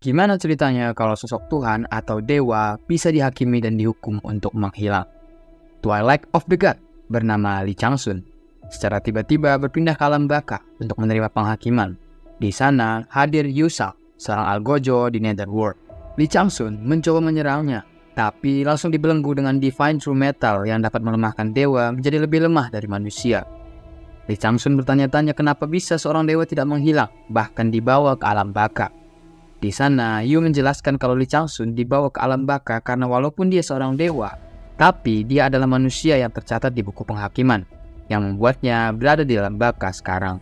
Gimana ceritanya kalau sosok Tuhan atau dewa bisa dihakimi dan dihukum untuk menghilang? Twilight of the God bernama Li Changsun secara tiba-tiba berpindah ke alam baka untuk menerima penghakiman. Di sana hadir Yusak, seorang algojo di Netherworld. Li Changsun mencoba menyerangnya, tapi langsung dibelenggu dengan Divine True Metal yang dapat melemahkan dewa menjadi lebih lemah dari manusia. Li Changsun bertanya-tanya kenapa bisa seorang dewa tidak menghilang, bahkan dibawa ke alam baka. Di sana, Yu menjelaskan kalau Li Changsun dibawa ke alam baka karena walaupun dia seorang dewa, tapi dia adalah manusia yang tercatat di buku penghakiman, yang membuatnya berada di alam baka sekarang.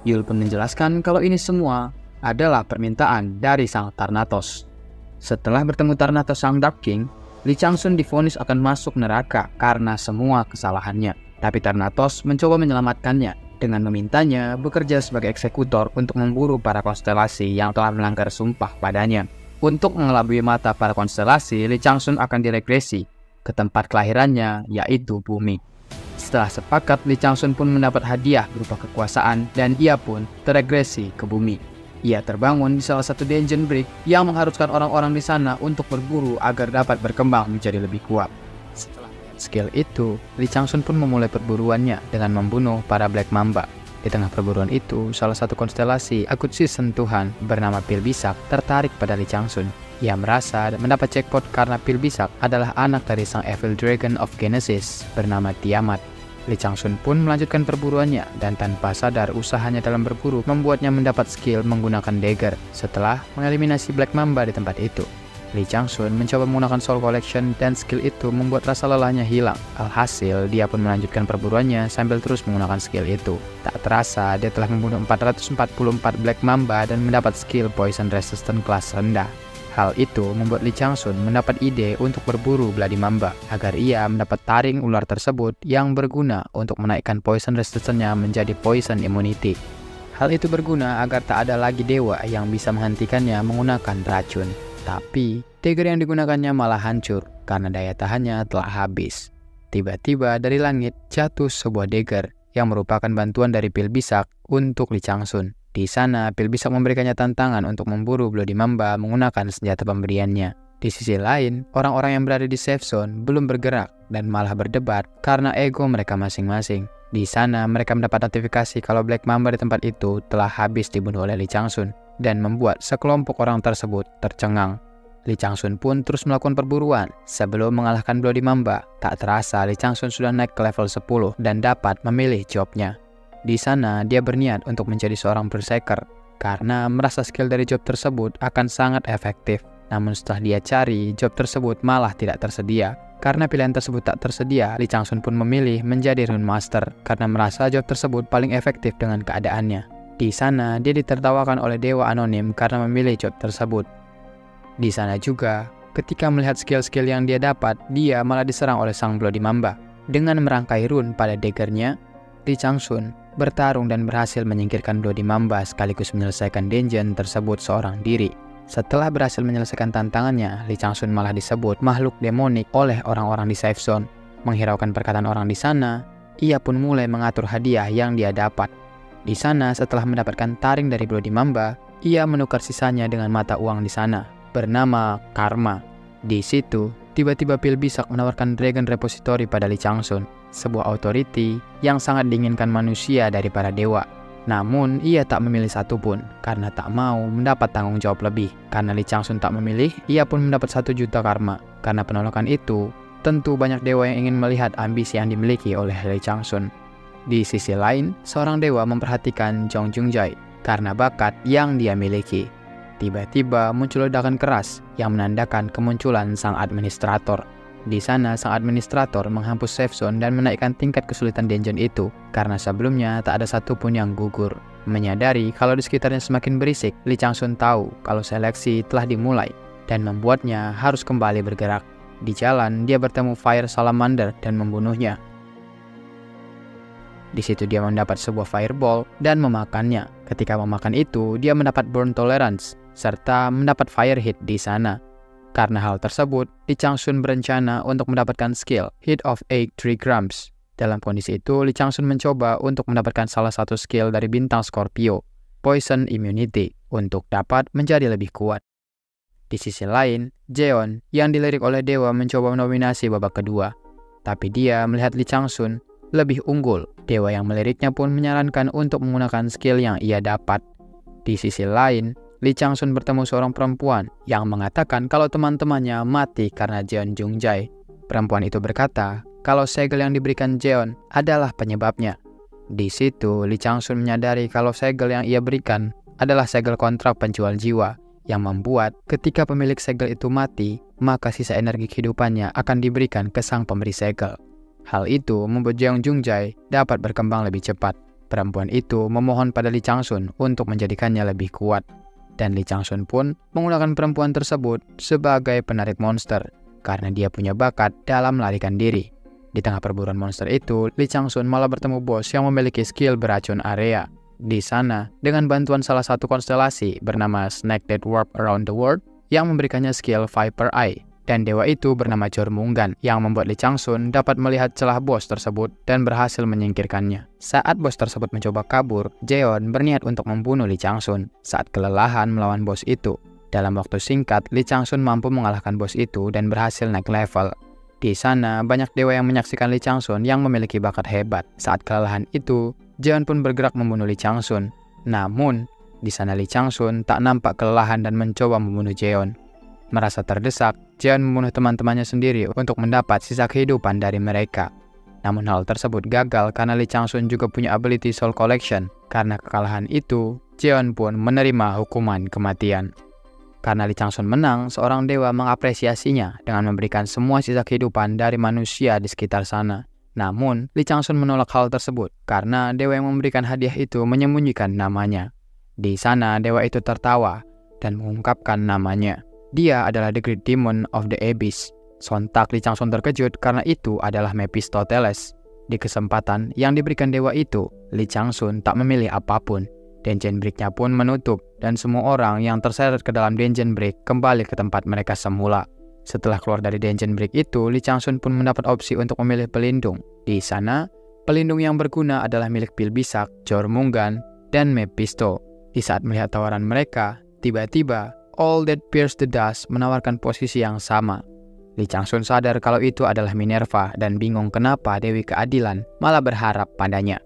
Yu pun menjelaskan kalau ini semua adalah permintaan dari Sang Thanatos. Setelah bertemu Thanatos Sang Dark King, Li Changsun divonis akan masuk neraka karena semua kesalahannya. Tapi Thanatos mencoba menyelamatkannya dengan memintanya bekerja sebagai eksekutor untuk memburu para konstelasi yang telah melanggar sumpah padanya. Untuk mengelabui mata para konstelasi, Li Changsun akan diregresi ke tempat kelahirannya, yaitu bumi. Setelah sepakat, Li Changsun pun mendapat hadiah berupa kekuasaan dan ia pun teregresi ke bumi. Ia terbangun di salah satu dungeon break yang mengharuskan orang-orang di sana untuk berburu agar dapat berkembang menjadi lebih kuat. Setelah skill itu, Li Changsun pun memulai perburuannya dengan membunuh para Black Mamba. Di tengah perburuan itu, salah satu konstelasi Akutsis Sentuhan bernama Pilbisak tertarik pada Li Changsun. Ia merasa mendapat jackpot karena Pilbisak adalah anak dari sang Evil Dragon of Genesis bernama Tiamat. Li Changsun pun melanjutkan perburuannya dan tanpa sadar usahanya dalam berburu membuatnya mendapat skill menggunakan dagger setelah mengeliminasi Black Mamba di tempat itu. Li Changsun mencoba menggunakan Soul Collection dan skill itu membuat rasa lelahnya hilang. Alhasil, dia pun melanjutkan perburuannya sambil terus menggunakan skill itu. Tak terasa, dia telah membunuh 444 Black Mamba dan mendapat skill Poison Resistant kelas rendah. Hal itu membuat Li Changsun mendapat ide untuk berburu Bloody Mamba agar ia mendapat taring ular tersebut yang berguna untuk menaikkan Poison Resistance-nya menjadi Poison Immunity. Hal itu berguna agar tak ada lagi dewa yang bisa menghentikannya menggunakan racun. Tapi, dagger yang digunakannya malah hancur karena daya tahannya telah habis. Tiba-tiba dari langit jatuh sebuah dagger yang merupakan bantuan dari Pilbisak untuk Li Changsun. Di sana, Pilbisak memberikannya tantangan untuk memburu Bloody Mamba menggunakan senjata pemberiannya. Di sisi lain, orang-orang yang berada di safe zone belum bergerak dan malah berdebat karena ego mereka masing-masing. Di sana, mereka mendapat notifikasi kalau Black Mamba di tempat itu telah habis dibunuh oleh Li Changsun dan membuat sekelompok orang tersebut tercengang. Li Changsun pun terus melakukan perburuan. Sebelum mengalahkan Bloody Mamba, tak terasa Li Changsun sudah naik ke level 10 dan dapat memilih jobnya. Di sana, dia berniat untuk menjadi seorang berserker karena merasa skill dari job tersebut akan sangat efektif. Namun setelah dia cari, job tersebut malah tidak tersedia. Karena pilihan tersebut tak tersedia, Li Changsun pun memilih menjadi Rune Master karena merasa job tersebut paling efektif dengan keadaannya. Di sana, dia ditertawakan oleh dewa anonim karena memilih job tersebut. Di sana juga, ketika melihat skill-skill yang dia dapat, dia malah diserang oleh sang Bloody Mamba. Dengan merangkai rune pada daggernya, Li Changsun bertarung dan berhasil menyingkirkan Bloody Mamba sekaligus menyelesaikan dungeon tersebut seorang diri. Setelah berhasil menyelesaikan tantangannya, Li Changsun malah disebut makhluk demonik oleh orang-orang di safe zone. Menghiraukan perkataan orang di sana, ia pun mulai mengatur hadiah yang dia dapat. Di sana, setelah mendapatkan taring dari Bloody Mamba, ia menukar sisanya dengan mata uang di sana, bernama Karma. Di situ, tiba-tiba Pilbisak menawarkan Dragon Repository pada Li Changsun, sebuah authority yang sangat diinginkan manusia dari para dewa. Namun, ia tak memilih satupun karena tak mau mendapat tanggung jawab lebih. Karena Li Changsun tak memilih, ia pun mendapat 1 juta karma. Karena penolakan itu, tentu banyak dewa yang ingin melihat ambisi yang dimiliki oleh Li Changsun. Di sisi lain, seorang dewa memperhatikan Zhong Jungjai karena bakat yang dia miliki. Tiba-tiba muncul ledakan keras yang menandakan kemunculan sang administrator. Di sana, sang administrator menghapus safe zone dan menaikkan tingkat kesulitan dungeon itu karena sebelumnya tak ada satupun yang gugur. Menyadari kalau di sekitarnya semakin berisik, Li Changsun tahu kalau seleksi telah dimulai dan membuatnya harus kembali bergerak. Di jalan, dia bertemu Fire Salamander dan membunuhnya. Di situ dia mendapat sebuah fireball dan memakannya. Ketika memakan itu, dia mendapat burn tolerance serta mendapat fire hit di sana. Karena hal tersebut, Li Changsun berencana untuk mendapatkan skill Hit of 8 3 grams. Dalam kondisi itu, Li Changsun mencoba untuk mendapatkan salah satu skill dari bintang Scorpio, Poison Immunity, untuk dapat menjadi lebih kuat. Di sisi lain, Jeon yang dilirik oleh dewa mencoba nominasi babak kedua. Tapi dia melihat Lee Chang-sun lebih unggul. Dewa yang meliriknya pun menyarankan untuk menggunakan skill yang ia dapat. Di sisi lain, Lee Chang-sun bertemu seorang perempuan yang mengatakan kalau teman-temannya mati karena Jeon Jung-jae. Perempuan itu berkata kalau segel yang diberikan Jeon adalah penyebabnya. Di situ, Lee Chang-sun menyadari kalau segel yang ia berikan adalah segel kontrak penjual jiwa, yang membuat ketika pemilik segel itu mati, maka sisa energi kehidupannya akan diberikan ke sang pemberi segel. Hal itu membuat Jeon Jung-jae dapat berkembang lebih cepat. Perempuan itu memohon pada Lee Chang-sun untuk menjadikannya lebih kuat. Dan Lee Chang-sun pun menggunakan perempuan tersebut sebagai penarik monster, karena dia punya bakat dalam melarikan diri. Di tengah perburuan monster itu, Lee Chang-sun malah bertemu bos yang memiliki skill beracun area. Di sana, dengan bantuan salah satu konstelasi bernama Snake That Warp Around the World yang memberikannya skill Viper Eye, dan dewa itu bernama Jormunggan yang membuat Lee Chang-sun dapat melihat celah bos tersebut dan berhasil menyingkirkannya. Saat bos tersebut mencoba kabur, Jeon berniat untuk membunuh Lee Chang-sun saat kelelahan melawan bos itu. Dalam waktu singkat, Lee Chang-sun mampu mengalahkan bos itu dan berhasil naik level. Di sana, banyak dewa yang menyaksikan Lee Chang-sun yang memiliki bakat hebat. Saat kelelahan itu, Jeon pun bergerak membunuh Lee Chang-sun. Namun, di sana Lee Chang-sun tak nampak kelelahan dan mencoba membunuh Jeon. Merasa terdesak, Jeon membunuh teman-temannya sendiri untuk mendapat sisa kehidupan dari mereka. Namun hal tersebut gagal karena Lee Chang-sun juga punya ability Soul Collection. Karena kekalahan itu, Jeon pun menerima hukuman kematian. Karena Lee Chang-sun menang, seorang dewa mengapresiasinya dengan memberikan semua sisa kehidupan dari manusia di sekitar sana. Namun, Lee Chang-sun menolak hal tersebut karena dewa yang memberikan hadiah itu menyembunyikan namanya. Di sana, dewa itu tertawa dan mengungkapkan namanya. Dia adalah The Great Demon of the Abyss. Sontak Lee Chang-sun terkejut karena itu adalah Mephistopheles. Di kesempatan yang diberikan dewa itu, Lee Chang-sun tak memilih apapun. Dungeon Brick-nya pun menutup dan semua orang yang terseret ke dalam Dungeon Brick kembali ke tempat mereka semula. Setelah keluar dari Dungeon Brick itu, Lee Chang-sun pun mendapat opsi untuk memilih pelindung. Di sana, pelindung yang berguna adalah milik Pilbisak, Jormunggan, dan Mephisto. Di saat melihat tawaran mereka, tiba-tiba All That Pierce the Dust menawarkan posisi yang sama. Lee Chang-sun sadar kalau itu adalah Minerva dan bingung kenapa Dewi Keadilan malah berharap padanya.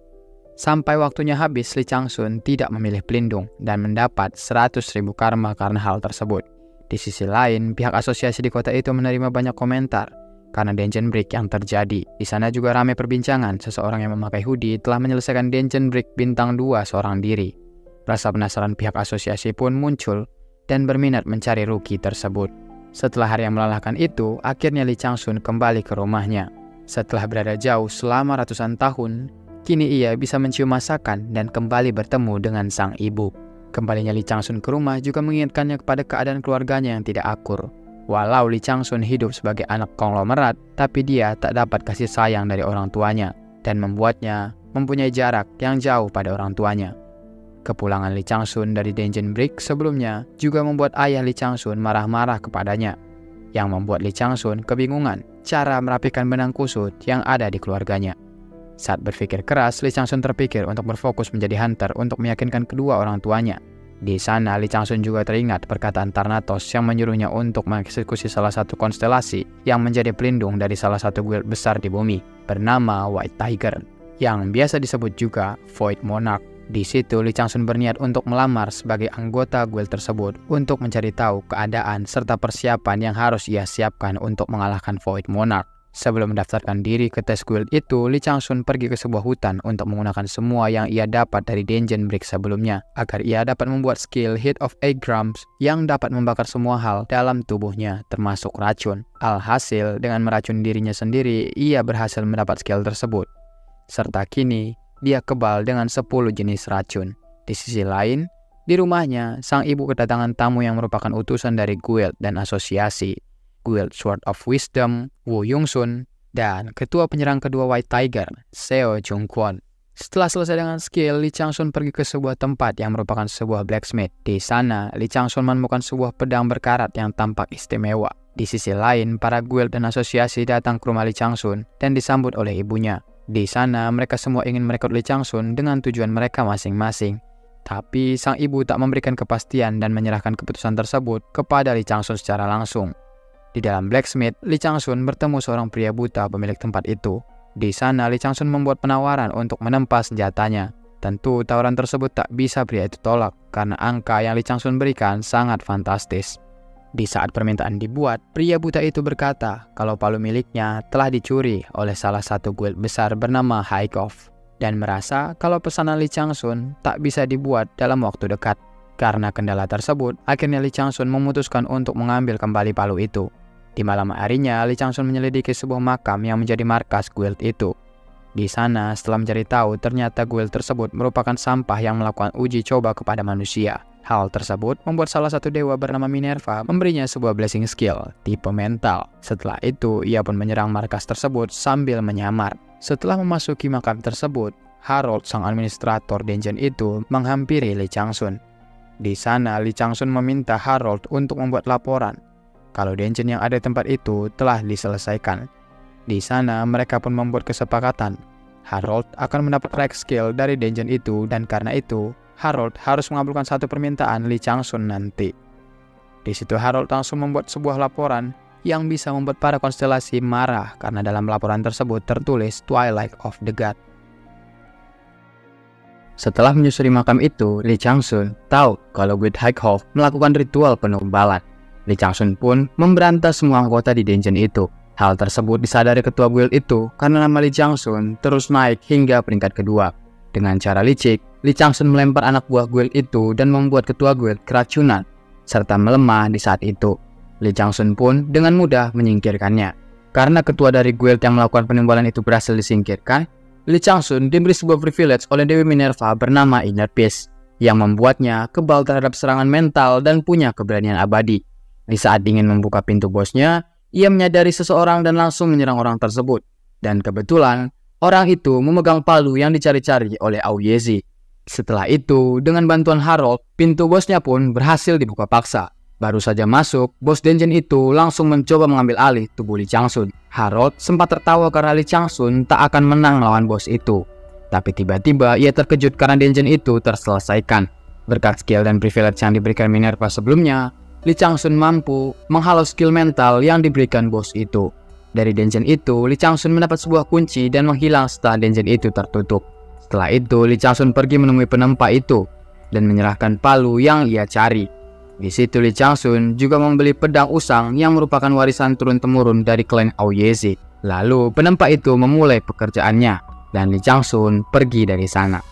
Sampai waktunya habis, Lee Chang-sun tidak memilih pelindung dan mendapat 100.000 karma karena hal tersebut. Di sisi lain, pihak asosiasi di kota itu menerima banyak komentar karena Dungeon Brick yang terjadi. Di sana juga ramai perbincangan seseorang yang memakai hoodie telah menyelesaikan Dungeon Brick bintang 2 seorang diri. Rasa penasaran pihak asosiasi pun muncul dan berminat mencari rookie tersebut. Setelah hari yang melelahkan itu, akhirnya Lee Chang-sun kembali ke rumahnya. Setelah berada jauh selama ratusan tahun, kini ia bisa mencium masakan dan kembali bertemu dengan sang ibu. Kembalinya Lee Chang-sun ke rumah juga mengingatkannya kepada keadaan keluarganya yang tidak akur. Walau Lee Chang-sun hidup sebagai anak konglomerat, tapi dia tak dapat kasih sayang dari orang tuanya dan membuatnya mempunyai jarak yang jauh pada orang tuanya. Kepulangan Lee Chang-sun dari Dungeon Brick sebelumnya juga membuat ayah Lee Chang-sun marah-marah kepadanya, yang membuat Lee Chang-sun kebingungan cara merapikan benang kusut yang ada di keluarganya. Saat berpikir keras, Lee Chang-sun terpikir untuk berfokus menjadi hunter untuk meyakinkan kedua orang tuanya. Di sana, Lee Chang-sun juga teringat perkataan Thanatos yang menyuruhnya untuk mengeksekusi salah satu konstelasi yang menjadi pelindung dari salah satu guild besar di bumi, bernama White Tiger, yang biasa disebut juga Void Monarch. Di situ, Lee Chang-sun berniat untuk melamar sebagai anggota guild tersebut untuk mencari tahu keadaan serta persiapan yang harus ia siapkan untuk mengalahkan Void Monarch. Sebelum mendaftarkan diri ke tes guild itu, Lee Chang-sun pergi ke sebuah hutan untuk menggunakan semua yang ia dapat dari Dungeon Brick sebelumnya, agar ia dapat membuat skill Heat of Agrams yang dapat membakar semua hal dalam tubuhnya, termasuk racun. Alhasil, dengan meracuni dirinya sendiri, ia berhasil mendapat skill tersebut. Serta kini, dia kebal dengan 10 jenis racun. Di sisi lain, di rumahnya, sang ibu kedatangan tamu yang merupakan utusan dari guild dan asosiasi. Guild Sword of Wisdom, Woo Young-sun, dan ketua penyerang kedua White Tiger, Seo Jung-kwon. Setelah selesai dengan skill, Lee Chang-sun pergi ke sebuah tempat yang merupakan sebuah blacksmith. Di sana, Lee Chang-sun menemukan sebuah pedang berkarat yang tampak istimewa. Di sisi lain, para guild dan asosiasi datang ke rumah Lee Chang-sun dan disambut oleh ibunya. Di sana, mereka semua ingin merekrut Lee Chang-sun dengan tujuan mereka masing-masing. Tapi sang ibu tak memberikan kepastian dan menyerahkan keputusan tersebut kepada Lee Chang-sun secara langsung. Di dalam Blacksmith, Lee Chang-sun bertemu seorang pria buta pemilik tempat itu. Di sana, Lee Chang-sun membuat penawaran untuk menempa senjatanya. Tentu tawaran tersebut tak bisa pria itu tolak karena angka yang Lee Chang-sun berikan sangat fantastis. Di saat permintaan dibuat, pria buta itu berkata kalau palu miliknya telah dicuri oleh salah satu guild besar bernama Haikov dan merasa kalau pesanan Lee Chang-sun tak bisa dibuat dalam waktu dekat. Karena kendala tersebut, akhirnya Lee Chang-sun memutuskan untuk mengambil kembali palu itu. Di malam harinya, Lee Chang-sun menyelidiki sebuah makam yang menjadi markas guild itu. Di sana, setelah mencari tahu, ternyata guild tersebut merupakan sampah yang melakukan uji coba kepada manusia. Hal tersebut membuat salah satu dewa bernama Minerva memberinya sebuah blessing skill, tipe mental. Setelah itu, ia pun menyerang markas tersebut sambil menyamar. Setelah memasuki makam tersebut, Harold, sang administrator dungeon itu, menghampiri Lee Chang-sun. Di sana, Lee Chang-sun meminta Harold untuk membuat laporan kalau dungeon yang ada di tempat itu telah diselesaikan. Di sana, mereka pun membuat kesepakatan. Harold akan mendapat rank skill dari dungeon itu dan karena itu, Harold harus mengabulkan satu permintaan Lee Chang-sun nanti. Di situ Harold langsung membuat sebuah laporan yang bisa membuat para konstelasi marah karena dalam laporan tersebut tertulis Twilight of the God. Setelah menyusuri makam itu, Lee Chang-sun tahu kalau Guild Haikov melakukan ritual penumbalan. Lee Chang-sun pun memberantas semua anggota di dungeon itu. Hal tersebut disadari ketua guild itu karena nama Lee Chang-sun terus naik hingga peringkat kedua. Dengan cara licik, Lee Chang-sun melempar anak buah guild itu dan membuat ketua guild keracunan, serta melemah di saat itu. Lee Chang-sun pun dengan mudah menyingkirkannya. Karena ketua dari guild yang melakukan penimbalan itu berhasil disingkirkan, Lee Chang-sun diberi sebuah privilege oleh Dewi Minerva bernama Inner Peace, yang membuatnya kebal terhadap serangan mental dan punya keberanian abadi. Di saat ingin membuka pintu bosnya, ia menyadari seseorang dan langsung menyerang orang tersebut. Dan kebetulan, orang itu memegang palu yang dicari-cari oleh Aoyezi. Setelah itu, dengan bantuan Harold, pintu bosnya pun berhasil dibuka paksa. Baru saja masuk, bos dungeon itu langsung mencoba mengambil alih tubuh Lee Chang-sun. Harold sempat tertawa karena Lee Chang-sun tak akan menang melawan bos itu. Tapi tiba-tiba ia terkejut karena dungeon itu terselesaikan. Berkat skill dan privilege yang diberikan Minerva sebelumnya, Lee Chang-sun mampu menghalau skill mental yang diberikan bos itu. Dari dungeon itu, Lee Chang-sun mendapat sebuah kunci dan menghilang setelah dungeon itu tertutup. Setelah itu, Lee Chang-sun pergi menemui penempa itu dan menyerahkan palu yang ia cari. Di situ Lee Chang-sun juga membeli pedang usang yang merupakan warisan turun-temurun dari klan Aoyezi. Lalu penempa itu memulai pekerjaannya dan Lee Chang-sun pergi dari sana.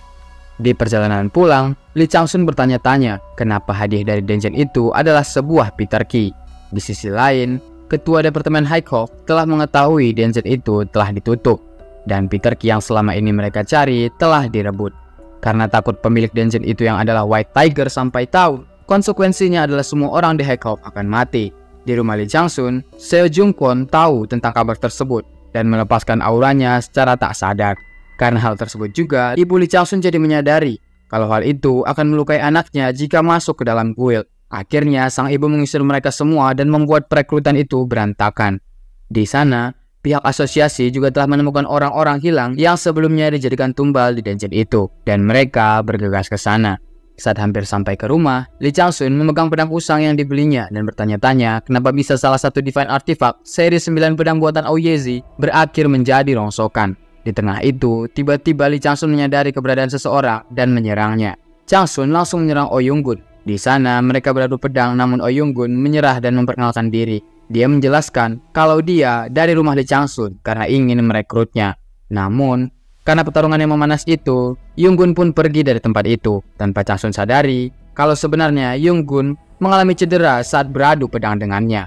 Di perjalanan pulang, Lee Chang-sun bertanya-tanya kenapa hadiah dari dungeon itu adalah sebuah Peter Key. Di sisi lain, ketua Departemen Haikov telah mengetahui dungeon itu telah ditutup dan Peter Key yang selama ini mereka cari telah direbut. Karena takut pemilik dungeon itu yang adalah White Tiger sampai tahu, konsekuensinya adalah semua orang di Haikov akan mati. Di rumah Lee Chang-sun, Seo Jung-kwon tahu tentang kabar tersebut dan melepaskan auranya secara tak sadar. Karena hal tersebut juga, ibu Lee Chang-sun jadi menyadari kalau hal itu akan melukai anaknya jika masuk ke dalam guild. Akhirnya, sang ibu mengusir mereka semua dan membuat perekrutan itu berantakan. Di sana, pihak asosiasi juga telah menemukan orang-orang hilang yang sebelumnya dijadikan tumbal di dungeon itu, dan mereka bergegas ke sana. Saat hampir sampai ke rumah, Lee Chang-sun memegang pedang usang yang dibelinya dan bertanya-tanya kenapa bisa salah satu divine artifact seri 9 pedang buatan Aoyezi berakhir menjadi rongsokan. Di tengah itu, tiba-tiba Lee Chang-sun menyadari keberadaan seseorang dan menyerangnya. Chang-sun langsung menyerang Oh Yung-gun. Di sana, mereka beradu pedang namun Oh Yung-gun menyerah dan memperkenalkan diri. Dia menjelaskan kalau dia dari rumah Lee Chang-sun karena ingin merekrutnya. Namun, karena pertarungan yang memanas itu, Yung-gun pun pergi dari tempat itu. Tanpa Chang-sun sadari kalau sebenarnya Yung-gun mengalami cedera saat beradu pedang dengannya.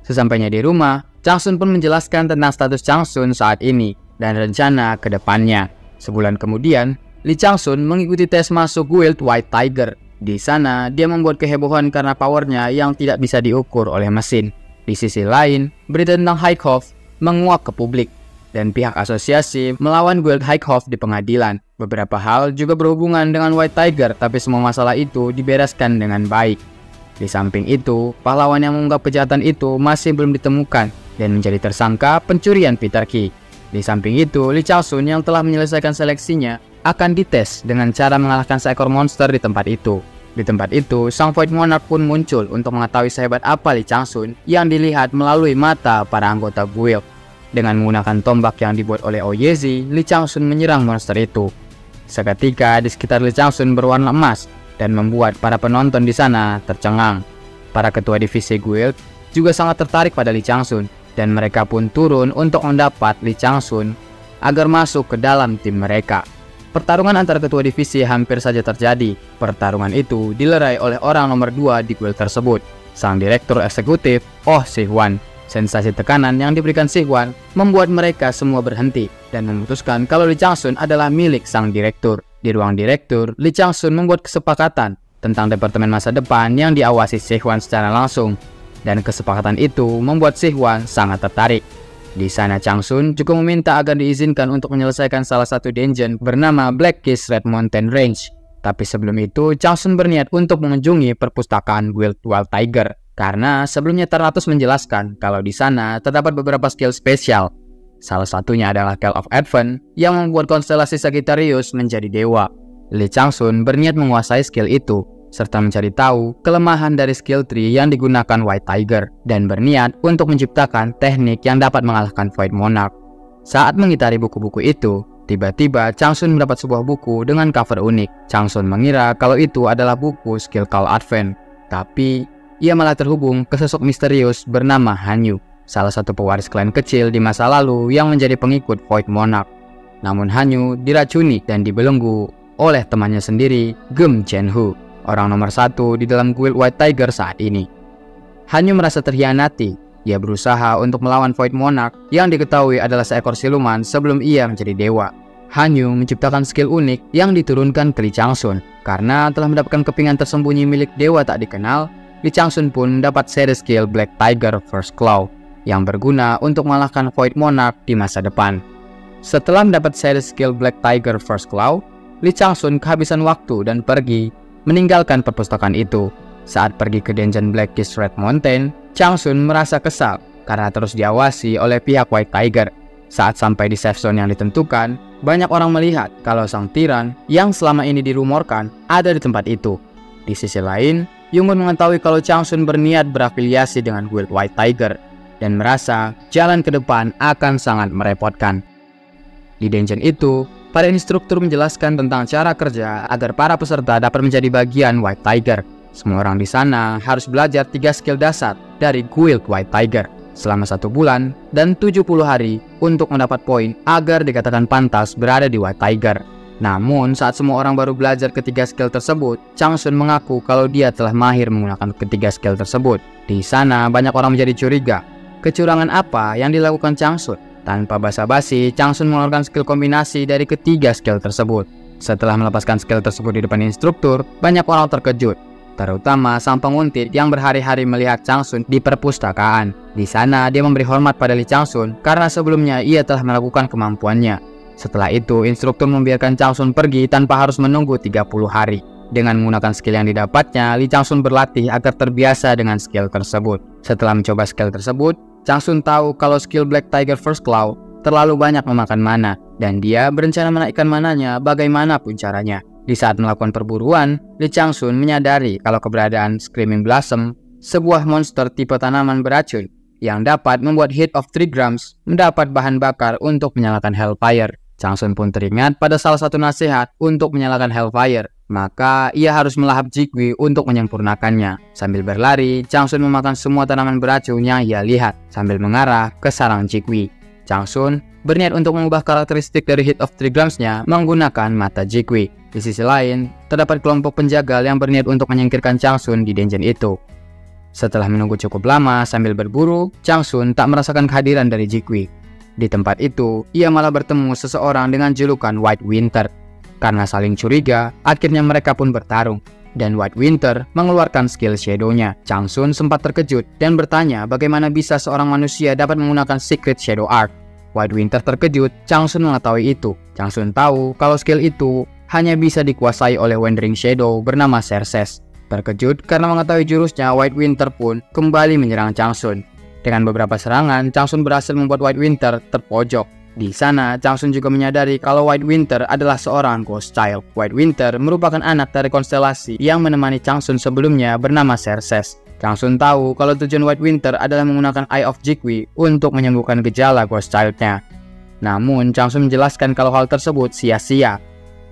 Sesampainya di rumah, Chang-sun pun menjelaskan tentang status Chang-sun saat ini dan rencana ke depannya. Sebulan kemudian, Lee Chang-sun mengikuti tes masuk guild White Tiger. Di sana, dia membuat kehebohan karena powernya yang tidak bisa diukur oleh mesin. Di sisi lain, berita tentang Haikov menguak ke publik, dan pihak asosiasi melawan guild Haikov di pengadilan. Beberapa hal juga berhubungan dengan White Tiger, tapi semua masalah itu dibereskan dengan baik. Di samping itu, pahlawan yang mengungkap kejahatan itu masih belum ditemukan dan menjadi tersangka pencurian Peter Key. Di Di samping itu, Lee Changsun yang telah menyelesaikan seleksinya akan dites dengan cara mengalahkan seekor monster di tempat itu. Di tempat itu, sang Void Monarch pun muncul untuk mengetahui sehebat apa Lee Changsun yang dilihat melalui mata para anggota guild. Dengan menggunakan tombak yang dibuat oleh Oyezi, Lee Changsun menyerang monster itu. Seketika di sekitar Lee Changsun berwarna emas dan membuat para penonton di sana tercengang. Para ketua divisi guild juga sangat tertarik pada Lee Changsun dan mereka pun turun untuk mendapat Lee Changsun agar masuk ke dalam tim mereka. Pertarungan antara ketua divisi hampir saja terjadi. Pertarungan itu dilerai oleh orang nomor 2 di guild tersebut, sang direktur eksekutif Oh Si-hwan. Sensasi tekanan yang diberikan Si-hwan membuat mereka semua berhenti dan memutuskan kalau Lee Changsun adalah milik sang direktur. Di ruang direktur, Lee Changsun membuat kesepakatan tentang departemen masa depan yang diawasi Si-hwan secara langsung. Dan kesepakatan itu membuat Si-hwan sangat tertarik. Di sana Changsun juga meminta agar diizinkan untuk menyelesaikan salah satu dungeon bernama Black Kiss Red Mountain Range. Tapi sebelum itu, Changsun berniat untuk mengunjungi perpustakaan Guild Wild Tiger. Karena sebelumnya Thanatos menjelaskan kalau di sana terdapat beberapa skill spesial. Salah satunya adalah Call of Advent yang membuat konstelasi Sagittarius menjadi dewa. Lee Changsun berniat menguasai skill itu, serta mencari tahu kelemahan dari skill tree yang digunakan White Tiger, dan berniat untuk menciptakan teknik yang dapat mengalahkan Void Monarch. Saat mengitari buku-buku itu, tiba-tiba Changsun mendapat sebuah buku dengan cover unik. Changsun mengira kalau itu adalah buku skill Call Advent, tapi ia malah terhubung ke sosok misterius bernama Hanyu, salah satu pewaris klan kecil di masa lalu yang menjadi pengikut Void Monarch. Namun Hanyu diracuni dan dibelenggu oleh temannya sendiri, Gem Chen-hu, orang nomor 1 di dalam Guild White Tiger saat ini. Hanyu merasa terhianati. Ia berusaha untuk melawan Void Monarch yang diketahui adalah seekor siluman sebelum ia menjadi dewa. Hanyu menciptakan skill unik yang diturunkan ke Lee Changsun. Karena telah mendapatkan kepingan tersembunyi milik dewa tak dikenal, Lee Changsun pun dapat seri skill Black Tiger First Claw yang berguna untuk mengalahkan Void Monarch di masa depan. Setelah mendapat seri skill Black Tiger First Claw, Lee Changsun kehabisan waktu dan pergi meninggalkan perpustakaan itu. Saat pergi ke dungeon Black Kiss Red Mountain, Changsun merasa kesal karena terus diawasi oleh pihak White Tiger. Saat sampai di safe zone yang ditentukan, banyak orang melihat kalau sang tiran yang selama ini dirumorkan ada di tempat itu. Di sisi lain, Yungun mengetahui kalau Changsun berniat berafiliasi dengan Guild White Tiger dan merasa jalan ke depan akan sangat merepotkan. Di dungeon itu, para instruktur menjelaskan tentang cara kerja agar para peserta dapat menjadi bagian White Tiger. Semua orang di sana harus belajar 3 skill dasar dari Guild White Tiger selama 1 bulan dan 70 hari untuk mendapat poin agar dikatakan pantas berada di White Tiger. Namun saat semua orang baru belajar ketiga skill tersebut, Changsun mengaku kalau dia telah mahir menggunakan ketiga skill tersebut. Di sana banyak orang menjadi curiga, kecurangan apa yang dilakukan Changsun? Tanpa basa-basi, Changsun mengeluarkan skill kombinasi dari ketiga skill tersebut. Setelah melepaskan skill tersebut di depan instruktur, banyak orang terkejut, terutama sang penguntit yang berhari-hari melihat Changsun di perpustakaan. Di sana, dia memberi hormat pada Lee Changsun karena sebelumnya ia telah melakukan kemampuannya. Setelah itu, instruktur membiarkan Changsun pergi tanpa harus menunggu 30 hari. Dengan menggunakan skill yang didapatnya, Lee Changsun berlatih agar terbiasa dengan skill tersebut. Setelah mencoba skill tersebut, Changsun tahu kalau skill Black Tiger First Claw terlalu banyak memakan mana, dan dia berencana menaikkan mananya bagaimanapun caranya. Di saat melakukan perburuan, Lee Changsun menyadari kalau keberadaan Screaming Blossom, sebuah monster tipe tanaman beracun, yang dapat membuat Heat of 3 grams mendapat bahan bakar untuk menyalakan Hellfire. Changsun pun teringat pada salah satu nasihat untuk menyalakan Hellfire. Maka ia harus melahap Jigwi untuk menyempurnakannya. Sambil berlari, Changsun memakan semua tanaman beracun yang ia lihat sambil mengarah ke sarang Jigwi. Changsun berniat untuk mengubah karakteristik dari Heat of 3 grams-nya menggunakan mata Jigwi. Di sisi lain, terdapat kelompok penjagal yang berniat untuk menyingkirkan Changsun di dungeon itu. Setelah menunggu cukup lama sambil berburu, Changsun tak merasakan kehadiran dari Jigwi. Di tempat itu, ia malah bertemu seseorang dengan julukan White Winter. Karena saling curiga, akhirnya mereka pun bertarung, dan White Winter mengeluarkan skill Shadow-nya. Changsun sempat terkejut dan bertanya bagaimana bisa seorang manusia dapat menggunakan Secret Shadow Art. White Winter terkejut, Changsun mengetahui itu. Changsun tahu kalau skill itu hanya bisa dikuasai oleh Wandering Shadow bernama Xerxes. Terkejut karena mengetahui jurusnya, White Winter pun kembali menyerang Changsun. Dengan beberapa serangan, Changsun berhasil membuat White Winter terpojok. Di sana, Chang Sun juga menyadari kalau White Winter adalah seorang ghost child. White Winter merupakan anak dari konstelasi yang menemani Chang Sun sebelumnya bernama Cerses. Chang Sun tahu kalau tujuan White Winter adalah menggunakan Eye of Jigwe untuk menyembuhkan gejala ghost child-nya. Namun, Chang Sun menjelaskan kalau hal tersebut sia-sia,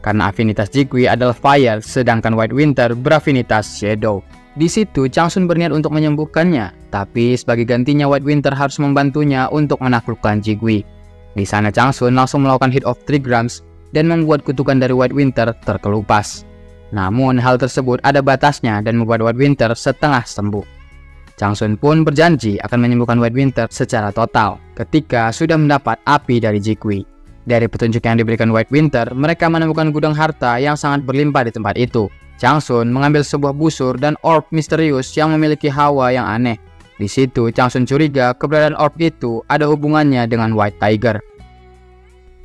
karena afinitas Jigwe adalah fire, sedangkan White Winter berafinitas shadow. Di situ, Chang Sun berniat untuk menyembuhkannya, tapi sebagai gantinya White Winter harus membantunya untuk menaklukkan Jigwe. Di sana Chang Sun langsung melakukan hit of trigrams dan membuat kutukan dari White Winter terkelupas. Namun hal tersebut ada batasnya dan membuat White Winter setengah sembuh. Chang Sun pun berjanji akan menyembuhkan White Winter secara total ketika sudah mendapat api dari Jigwe. Dari petunjuk yang diberikan White Winter, mereka menemukan gudang harta yang sangat berlimpah di tempat itu. Chang Sun mengambil sebuah busur dan orb misterius yang memiliki hawa yang aneh. Di situ, Chang Sun curiga keberadaan orb itu ada hubungannya dengan White Tiger.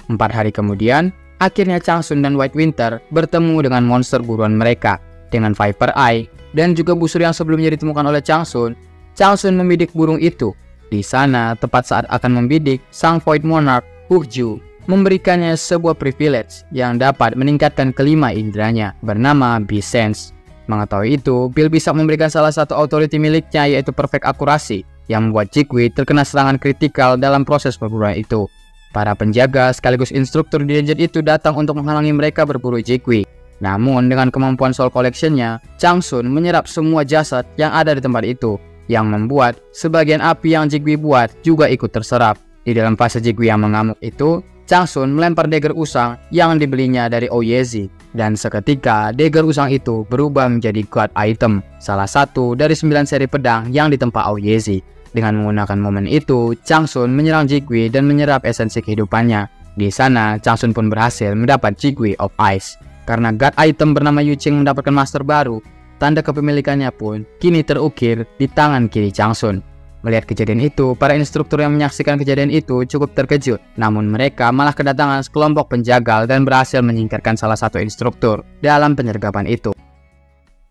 4 hari kemudian, akhirnya Chang Sun dan White Winter bertemu dengan monster buruan mereka dengan Viper Eye dan juga busur yang sebelumnya ditemukan oleh Chang Sun membidik burung itu. Di sana, tepat saat akan membidik, sang Void Monarch, Hugju, memberikannya sebuah privilege yang dapat meningkatkan kelima inderanya bernama B-Sense. Mengetahui itu, Bill bisa memberikan salah satu authority miliknya yaitu Perfect Accuracy yang membuat Jigwe terkena serangan kritikal dalam proses perburuan itu. Para penjaga sekaligus instruktur di dungeon itu datang untuk menghalangi mereka berburu Jigwe. Namun dengan kemampuan Soul Collection-nya, Chang Sun menyerap semua jasad yang ada di tempat itu, yang membuat sebagian api yang Jigwe buat juga ikut terserap. Di dalam fase Jigwe yang mengamuk itu, Chang Sun melempar dagger usang yang dibelinya dari Ouyezi, dan seketika dagger usang itu berubah menjadi god item, salah satu dari 9 seri pedang yang ditempa Ouyezi. Dengan menggunakan momen itu, Chang Sun menyerang Jigwe dan menyerap esensi kehidupannya. Di sana, Chang Sun pun berhasil mendapat Jigwe of Ice. Karena god item bernama Yu Qing mendapatkan master baru, tanda kepemilikannya pun kini terukir di tangan kiri Chang Sun. Melihat kejadian itu, para instruktur yang menyaksikan kejadian itu cukup terkejut. Namun mereka malah kedatangan sekelompok penjagal dan berhasil menyingkirkan salah satu instruktur dalam penyergapan itu.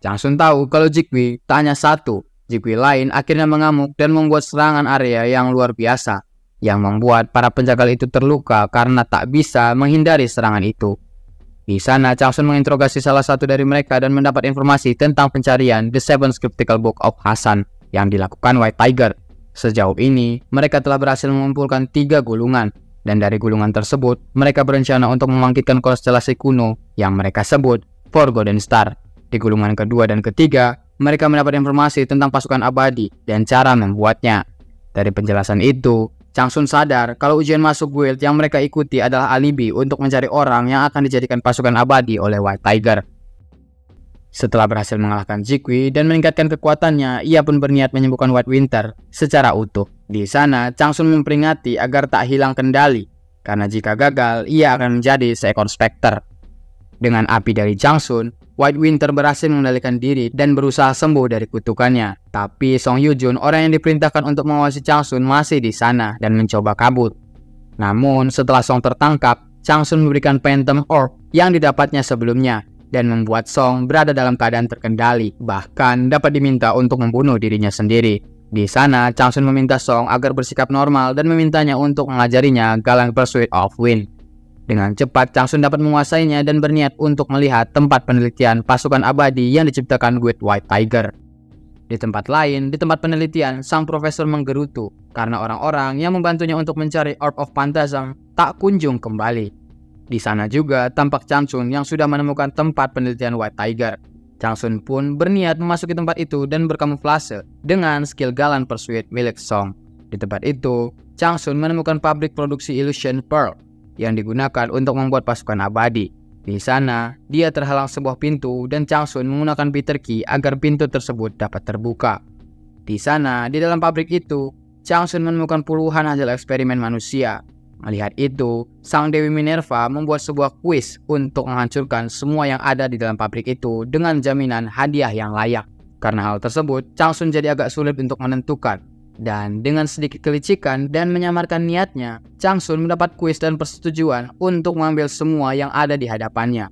Chang Sun tahu kalau Jigwe tak hanya satu. Jigwe lain akhirnya mengamuk dan membuat serangan area yang luar biasa, yang membuat para penjagal itu terluka karena tak bisa menghindari serangan itu. Di sana, Chang Sun menginterogasi salah satu dari mereka dan mendapat informasi tentang pencarian The Seven Scriptical Book of Hasan yang dilakukan White Tiger. Sejauh ini, mereka telah berhasil mengumpulkan 3 gulungan, dan dari gulungan tersebut, mereka berencana untuk membangkitkan konstelasi kuno yang mereka sebut Forgotten Star. Di gulungan kedua dan ketiga, mereka mendapat informasi tentang pasukan abadi dan cara membuatnya. Dari penjelasan itu, Chang Sun sadar kalau ujian masuk guild yang mereka ikuti adalah alibi untuk mencari orang yang akan dijadikan pasukan abadi oleh White Tiger. Setelah berhasil mengalahkan Jigwe dan meningkatkan kekuatannya, ia pun berniat menyembuhkan White Winter secara utuh. Di sana, Chang Sun memperingati agar tak hilang kendali, karena jika gagal, ia akan menjadi seekor Spectre. Dengan api dari Chang Sun, White Winter berhasil mengendalikan diri dan berusaha sembuh dari kutukannya. Tapi Song Yujun, orang yang diperintahkan untuk mengawasi Chang Sun, masih di sana dan mencoba kabur. Namun, setelah Song tertangkap, Chang Sun memberikan Phantom Orb yang didapatnya sebelumnya, dan membuat Song berada dalam keadaan terkendali, bahkan dapat diminta untuk membunuh dirinya sendiri. Di sana, Chang Sun meminta Song agar bersikap normal dan memintanya untuk mengajarinya Galang Pursuit of Wind. Dengan cepat, Chang Sun dapat menguasainya dan berniat untuk melihat tempat penelitian pasukan abadi yang diciptakan Great White Tiger. Di tempat lain, di tempat penelitian, sang profesor menggerutu karena orang-orang yang membantunya untuk mencari Orb of Phantasm tak kunjung kembali. Di sana juga tampak Chang Sun yang sudah menemukan tempat penelitian White Tiger. Chang Sun pun berniat memasuki tempat itu dan berkamuflase dengan skill Galang Pursuit milik Song. Di tempat itu, Chang Sun menemukan pabrik produksi Illusion Pearl yang digunakan untuk membuat pasukan abadi. Di sana, dia terhalang sebuah pintu dan Chang Sun menggunakan Bitter Key agar pintu tersebut dapat terbuka. Di sana, di dalam pabrik itu, Chang Sun menemukan puluhan hasil eksperimen manusia. Melihat itu, sang Dewi Minerva membuat sebuah kuis untuk menghancurkan semua yang ada di dalam pabrik itu dengan jaminan hadiah yang layak. Karena hal tersebut, Chang Sun jadi agak sulit untuk menentukan. Dan dengan sedikit kelicikan dan menyamarkan niatnya, Chang Sun mendapat kuis dan persetujuan untuk mengambil semua yang ada di hadapannya.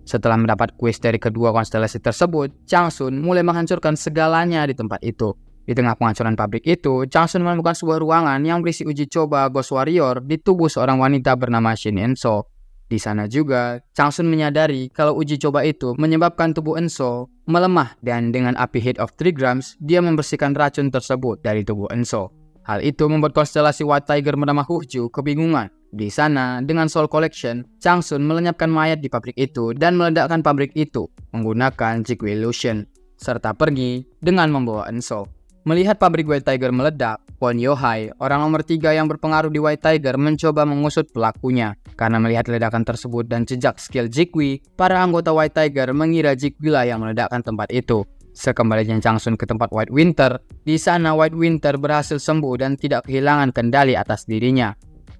Setelah mendapat kuis dari kedua konstelasi tersebut, Chang Sun mulai menghancurkan segalanya di tempat itu. Di tengah penghancuran pabrik itu, Changsun menemukan sebuah ruangan yang berisi uji coba Ghost Warrior di tubuh seorang wanita bernama Shin Enso. Di sana juga, Changsun menyadari kalau uji coba itu menyebabkan tubuh Enso melemah dan dengan api heat of 3 grams, dia membersihkan racun tersebut dari tubuh Enso. Hal itu membuat konstelasi White Tiger bernama Huju kebingungan. Di sana, dengan Soul Collection, Changsun melenyapkan mayat di pabrik itu dan meledakkan pabrik itu menggunakan Jigui Illusion, serta pergi dengan membawa Enso. Melihat pabrik White Tiger meledak, Kwon Yohai, orang nomor 3 yang berpengaruh di White Tiger, mencoba mengusut pelakunya. Karena melihat ledakan tersebut dan jejak skill Jigui, para anggota White Tiger mengira Jigui lah yang meledakkan tempat itu. Sekembalinya Changsun ke tempat White Winter, di sana White Winter berhasil sembuh dan tidak kehilangan kendali atas dirinya.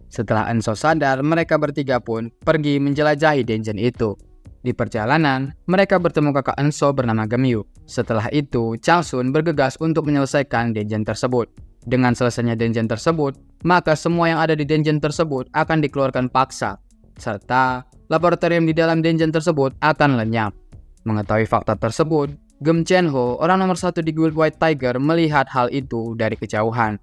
Setelah Enso sadar, mereka bertiga pun pergi menjelajahi dungeon itu. Di perjalanan, mereka bertemu kakak Enso bernama Gemyu. Setelah itu, Changsun bergegas untuk menyelesaikan dungeon tersebut. Dengan selesainya dungeon tersebut, maka semua yang ada di dungeon tersebut akan dikeluarkan paksa, serta laboratorium di dalam dungeon tersebut akan lenyap. Mengetahui fakta tersebut, Gem Chenho, orang nomor 1 di Guild White Tiger, melihat hal itu dari kejauhan.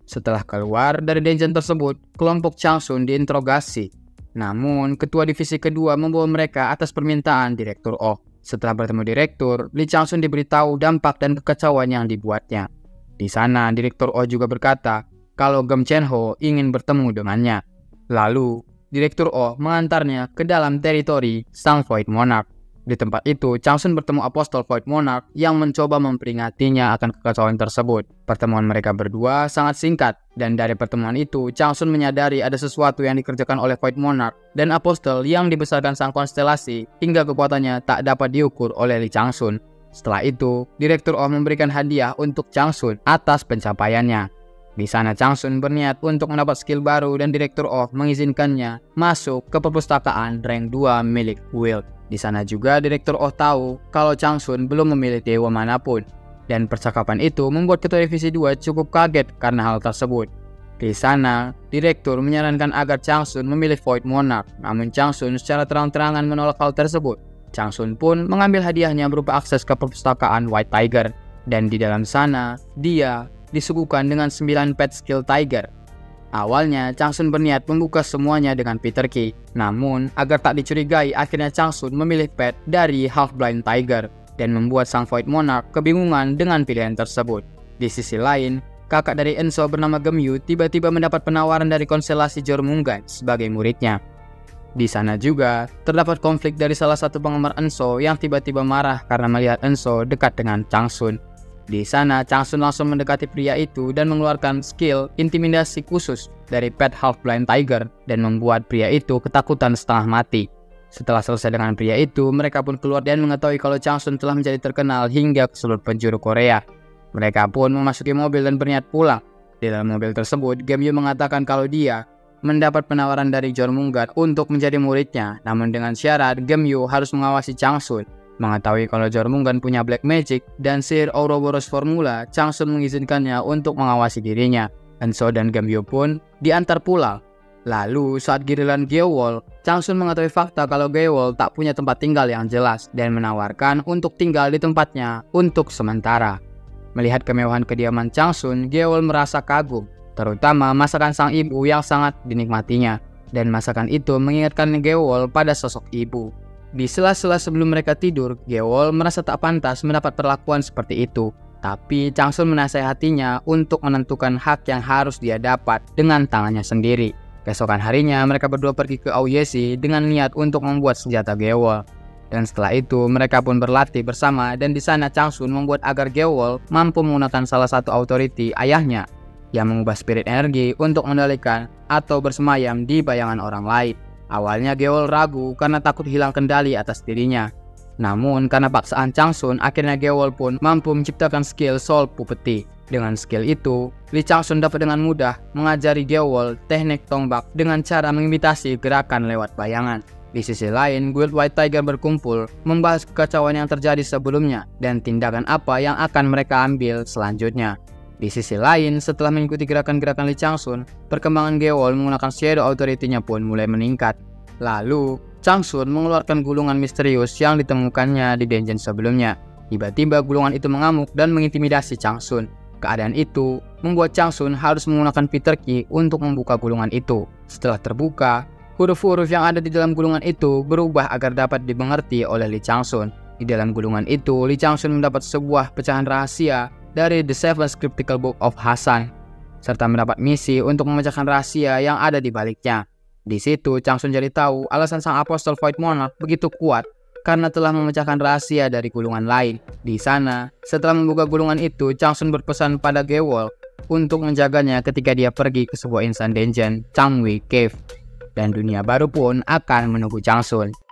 Setelah keluar dari dungeon tersebut, kelompok Changsun diinterogasi. Namun, ketua divisi kedua membawa mereka atas permintaan Direktur Oh. Setelah bertemu Direktur, Lee Changsun diberitahu dampak dan kekacauan yang dibuatnya. Di sana, Direktur Oh juga berkata kalau Gem Chenho ingin bertemu dengannya. Lalu, Direktur Oh mengantarnya ke dalam teritori Sang Void Monarch. Di tempat itu, Changsun bertemu Apostol Void Monarch yang mencoba memperingatinya akan kekacauan tersebut. Pertemuan mereka berdua sangat singkat, dan dari pertemuan itu, Changsun menyadari ada sesuatu yang dikerjakan oleh Void Monarch dan Apostol yang dibesarkan sang konstelasi hingga kekuatannya tak dapat diukur oleh Lee Changsun. Setelah itu, Direktur Oh memberikan hadiah untuk Changsun atas pencapaiannya. Di sana Changsun berniat untuk mendapat skill baru dan Direktur Oh mengizinkannya masuk ke perpustakaan rank 2 milik Guild. Di sana juga Direktur Oh tahu kalau Changsun belum memilih dewa manapun, dan percakapan itu membuat ketua divisi 2 cukup kaget karena hal tersebut. Di sana, Direktur menyarankan agar Changsun memilih Void Monarch, namun Changsun secara terang-terangan menolak hal tersebut. Changsun pun mengambil hadiahnya berupa akses ke perpustakaan White Tiger, dan di dalam sana, dia disuguhkan dengan 9 pet skill Tiger. Awalnya, Changsun berniat membuka semuanya dengan Peter Key. Namun, agar tak dicurigai, akhirnya Changsun memilih pet dari Half-Blind Tiger dan membuat sang Void Monarch kebingungan dengan pilihan tersebut. Di sisi lain, kakak dari Enso bernama Gemyu tiba-tiba mendapat penawaran dari konstelasi Jormungand sebagai muridnya. Di sana juga, terdapat konflik dari salah satu penggemar Enso yang tiba-tiba marah karena melihat Enso dekat dengan Changsun. Di sana, Changsun langsung mendekati pria itu dan mengeluarkan skill intimidasi khusus dari pet Half-Blind Tiger dan membuat pria itu ketakutan setengah mati. Setelah selesai dengan pria itu, mereka pun keluar dan mengetahui kalau Changsun telah menjadi terkenal hingga ke seluruh penjuru Korea. Mereka pun memasuki mobil dan berniat pulang. Di dalam mobil tersebut, Gemyu mengatakan kalau dia mendapat penawaran dari Jormungand untuk menjadi muridnya, namun dengan syarat Gemyu harus mengawasi Changsun. Mengetahui kalau Jormungand punya Black Magic dan sihir Ouroboros Formula, Changsun mengizinkannya untuk mengawasi dirinya. Enso dan Gemyu pun diantar pulang. Lalu saat giliran Gyeowol, Changsun mengetahui fakta kalau Gyeowol tak punya tempat tinggal yang jelas dan menawarkan untuk tinggal di tempatnya untuk sementara. Melihat kemewahan kediaman Changsun, Gyeowol merasa kagum, terutama masakan sang ibu yang sangat dinikmatinya, dan masakan itu mengingatkan Gyeowol pada sosok ibu. Di sela-sela sebelum mereka tidur, Gyeowol merasa tak pantas mendapat perlakuan seperti itu. Tapi Changsun menasehatinya untuk menentukan hak yang harus dia dapat dengan tangannya sendiri. Keesokan harinya mereka berdua pergi ke Aoyesi dengan niat untuk membuat senjata Gyeowol. Dan setelah itu mereka pun berlatih bersama dan di sana Changsun membuat agar Gyeowol mampu menggunakan salah satu authority ayahnya yang mengubah spirit energi untuk mengendalikan atau bersemayam di bayangan orang lain. Awalnya Gyeowol ragu karena takut hilang kendali atas dirinya. Namun karena paksaan Changsun, akhirnya Gyeowol pun mampu menciptakan skill Soul Puppety. Dengan skill itu, Lee Changsun dapat dengan mudah mengajari Gyeowol teknik tombak dengan cara mengimitasi gerakan lewat bayangan. Di sisi lain, Guild White Tiger berkumpul membahas kekacauan yang terjadi sebelumnya dan tindakan apa yang akan mereka ambil selanjutnya. Di sisi lain, setelah mengikuti gerakan-gerakan Lee Changsun, perkembangan Gyeowol menggunakan Shadow Authority-nya pun mulai meningkat. Lalu, Changsun mengeluarkan gulungan misterius yang ditemukannya di dungeon sebelumnya. Tiba-tiba gulungan itu mengamuk dan mengintimidasi Changsun. Keadaan itu membuat Changsun harus menggunakan Peter Key untuk membuka gulungan itu. Setelah terbuka, huruf-huruf yang ada di dalam gulungan itu berubah agar dapat dimengerti oleh Li Changsun. Di dalam gulungan itu, Li Changsun mendapat sebuah pecahan rahasia dari The Seven Cryptical Book of Hasan, serta mendapat misi untuk memecahkan rahasia yang ada di baliknya. Di situ, Changsun jadi tahu alasan sang apostol Void Monarch begitu kuat karena telah memecahkan rahasia dari gulungan lain. Di sana, setelah membuka gulungan itu, Changsun berpesan pada Gewol untuk menjaganya ketika dia pergi ke sebuah instant dungeon, Changwei Cave. Dan dunia baru pun akan menunggu Changsun.